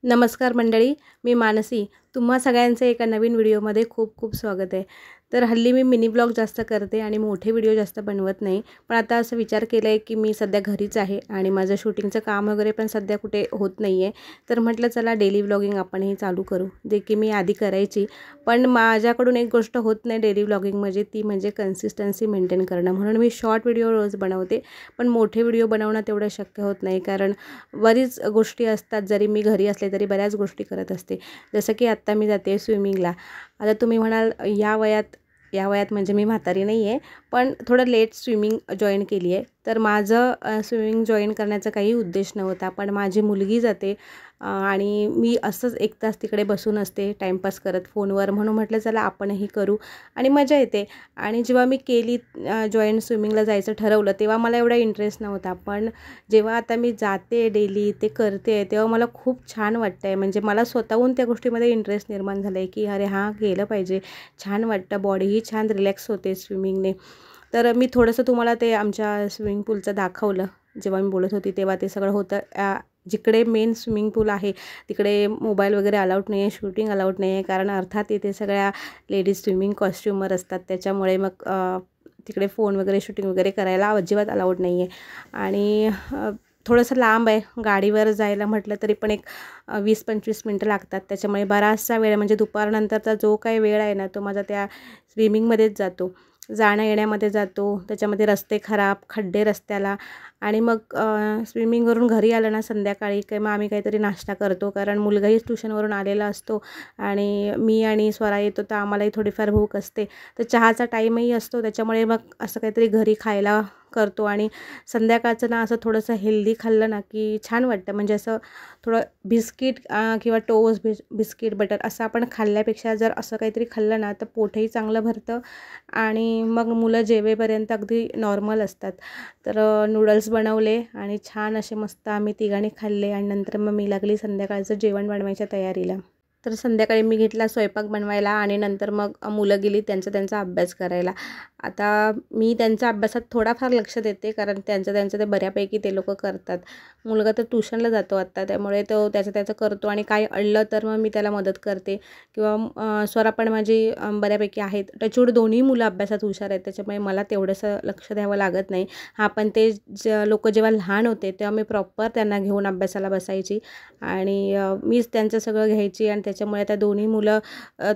नमस्कार मंडळी, मी मानसी. तुम्हा सगळ्यांचे एका नवीन व्हिडिओमध्ये खूप खूप स्वागत आहे. तर हल्ली मी मिनी ब्लॉग जास्त करते आणि मोठे व्हिडिओ जास्त बनवत नाही. पण आता असं विचार केला आहे की मी सध्या घरीच आहे आणि माझं शूटिंगचं काम वगैरे पण सध्या कुठे होत नाही आहे. तर म्हटलं चला डेली व्लॉगिंग आपणही चालू करू, जे की मी आधी करायची. पण माझ्याकडून एक गोष्ट होत नाही डेली व्लॉगिंग म्हणजे ती म्हणजे कन्सिस्टन्सी मेंटेन करणं. म्हणून मी शॉर्ट व्हिडिओ रोज बनवते, पण मोठे व्हिडिओ बनवणं तेवढं शक्य होत नाही. कारण बरीच गोष्टी असतात, जरी मी घरी असले तरी बऱ्याच गोष्टी करत असते. जसं की आत्ता मी जाते स्विमिंगला. आता तुम्ही म्हणाल या वयात म्हणजे मी म्हातारी नाही आहे, पण थोडं लेट स्विमिंग जॉईन केली आहे. तर माझं स्विमिंग जॉईन करण्याचा काही उद्देश नव्हता, पण माझी मुलगी जाते आणि मी असंच एक तास तिकडे बसून असते टाईमपास करत फोनवर. म्हणून म्हटलं चला आपणही करू आणि मजा येते. आणि जेव्हा मी केली जॉईन स्विमिंगला जायचं ठरवलं, तेव्हा मला एवढा इंटरेस्ट नव्हता. पण जेव्हा आता मी जाते डेली ते करते, तेव्हा मला खूप छान वाटतं आहे. म्हणजे मला स्वतःहून त्या गोष्टीमध्ये इंटरेस्ट निर्माण झाला आहे की अरे हां, केलं पाहिजे, छान वाटतं, बॉडीही छान रिलॅक्स होते स्विमिंगने. तर मी थोडंसं तुम्हाला ते आमच्या स्विमिंग पूलचं दाखवलं. जेव्हा मी बोलत होती तेव्हा ते सगळं होतं. जिकडे मेन स्विमिंग पूल आहे तिकडे मोबाईल वगैरे अलाउड नाही आहे, शूटिंग अलाउड नाही आहे. कारण अर्थात इथे सगळ्या लेडीज स्विमिंग कॉस्ट्युमर असतात, त्याच्यामुळे मग तिकडे फोन वगैरे शूटिंग वगैरे करायला अजिबात अलाउड नाही आहे. आणि थोडंसं लांब आहे, गाडीवर जायला म्हटलं तरी पण एक 20-25 मिनटं लागतात. त्याच्यामुळे बराचसा वेळ म्हणजे दुपारनंतरचा जो काही वेळ आहे ना, तो माझा त्या स्विमिंगमध्येच जातो, जाण्या येण्यामध्ये जातो. त्याच्यामध्ये रस्ते खराब, खड्डे रस्त्याला. आणि मग स्विमिंगवरून घरी आलं ना संध्याकाळी काही मग आम्ही काहीतरी नाश्ता करतो, कारण मुलगाही ट्यूशनवरून आलेला असतो आणि मी आणि स्वरा येतो, तर आम्हालाही थोडीफार भूक असते. तर चहाचा टाईमही असतो, त्याच्यामुळे मग असं काहीतरी घरी खायला करतो. आणि संध्याकाळचं ना असं थोडंसं हेल्दी खाल्लं ना की छान वाटतं. म्हणजे असं थोडं बिस्किट किंवा टोस्ट बिस्किट बटर असं आपण खाल्ल्यापेक्षा जर असं काहीतरी खाल्लं ना तर पोटही चांगलं भरतं आणि मग मुलं जेवेपर्यंत अगदी नॉर्मल असतात. तर नूडल्स बनवले आणि छान असे मस्त आम्ही तिघांनी खाल्ले आणि नंतर मग मी लागली संध्याकाळचं जेवण बनवायच्या तयारीला. तर संध्याकाळी मी घेतला स्वयंपाक बनवायला आणि नंतर मग मुलं गेली त्यांचा अभ्यास करायला. आता मी त्यांच्या अभ्यासात थोडाफार लक्ष देते, कारण त्यांचं ते बऱ्यापैकी ते लोक करतात. मुलगा तर ट्यूशनला जातो आत्ता, त्यामुळे तो त्याचं करतो आणि काही अडलं तर मग मी त्याला मदत करते. किंवा स्वरा पण माझी बऱ्यापैकी आहेत. टचवूड दोन्ही मुलं अभ्यासात हुशार आहेत, त्याच्यामुळे मला तेवढंसं लक्ष द्यावं लागत नाही. हां, पण ते लोक जेव्हा लहान होते तेव्हा मी प्रॉपर त्यांना घेऊन अभ्यासाला बसायची आणि मीच त्यांचं सगळं घ्यायची. आणि त्याच्यामुळे त्या दोन्ही मुलं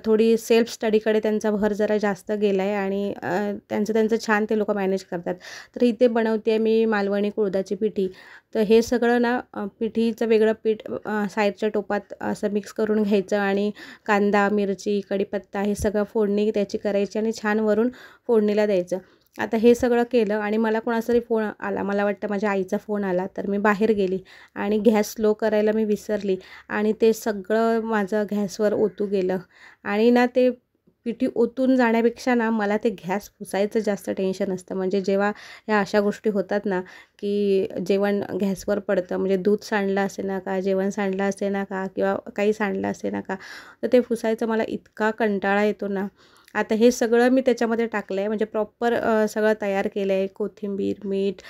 थोडी सेल्फ स्टडीकडे त्यांचा भर जरा जास्त गेला आहे आणि त्यांचं छान ते लोक मॅनेज करतात. तर इथे बनवते आहे मी मालवणी कुळथाची पिठी. तर हे सगळं ना पिठीचं वेगळं पीठ साईडच्या टोपात असं मिक्स करून घ्यायचं आणि कांदा, मिरची, कढीपत्ता हे सगळं फोडणी त्याची करायची आणि छान वरून फोडणीला द्यायचं. आता हे सगळं केलं आणि मला कोणाचा तरी फोन आला, मला वाटतं माझ्या आईचा फोन आला. तर मी बाहेर गेली आणि गॅस स्लो करायला मी विसरली आणि ते सगळं माझं गॅसवर ओतू गेलं. आणि ना ते पिठी ओतून जाण्यापेक्षा ना मला ते गॅस पुसायचं जास्त टेन्शन असतं. म्हणजे जेव्हा ह्या अशा गोष्टी होतात ना की जेवण गॅसवर पडतं, म्हणजे दूध सांडलं असे ना का, जेवण सांडलं असे ना का, किंवा काही सांडलं असे ना का, तर ते पुसायचं मला इतका कंटाळा येतो ना. आता हे सगळं मी त्याच्यामध्ये टाकलं आहे, म्हणजे प्रॉपर सगळं तयार केलं आहे. कोथिंबीर, मीठ,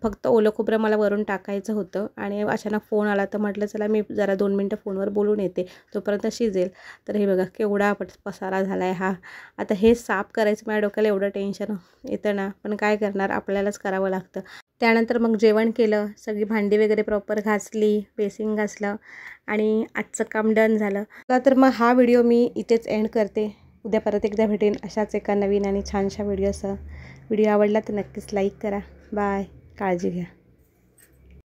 फक्त ओलं खोबरं मला वरून टाकायचं होतं. आणि अचानक फोन आला तर म्हटलं चला मी जरा 2 मिनटं फोनवर बोलून येते, तोपर्यंत शिजेल. तर हे बघा केवढा पसारा झाला आहे हा. आता हे साफ करायचं माझ्या डोक्याला एवढं टेन्शन येतं ना, पण काय करणार, आपल्यालाच करावं लागतं. त्यानंतर मग जेवण केलं, सगळी भांडी वगैरे प्रॉपर घासली, बेसिन घासलं आणि आजचं काम डन झालं. तर मग हा व्हिडिओ मी इथेच एंड करते. उद्या परत एकदा भेटेन अशाच एका नवीन आणि छानशा व्हिडिओसह. व्हिडिओ आवडला तर नक्कीच लाईक करा. बाय, काळजी घ्या.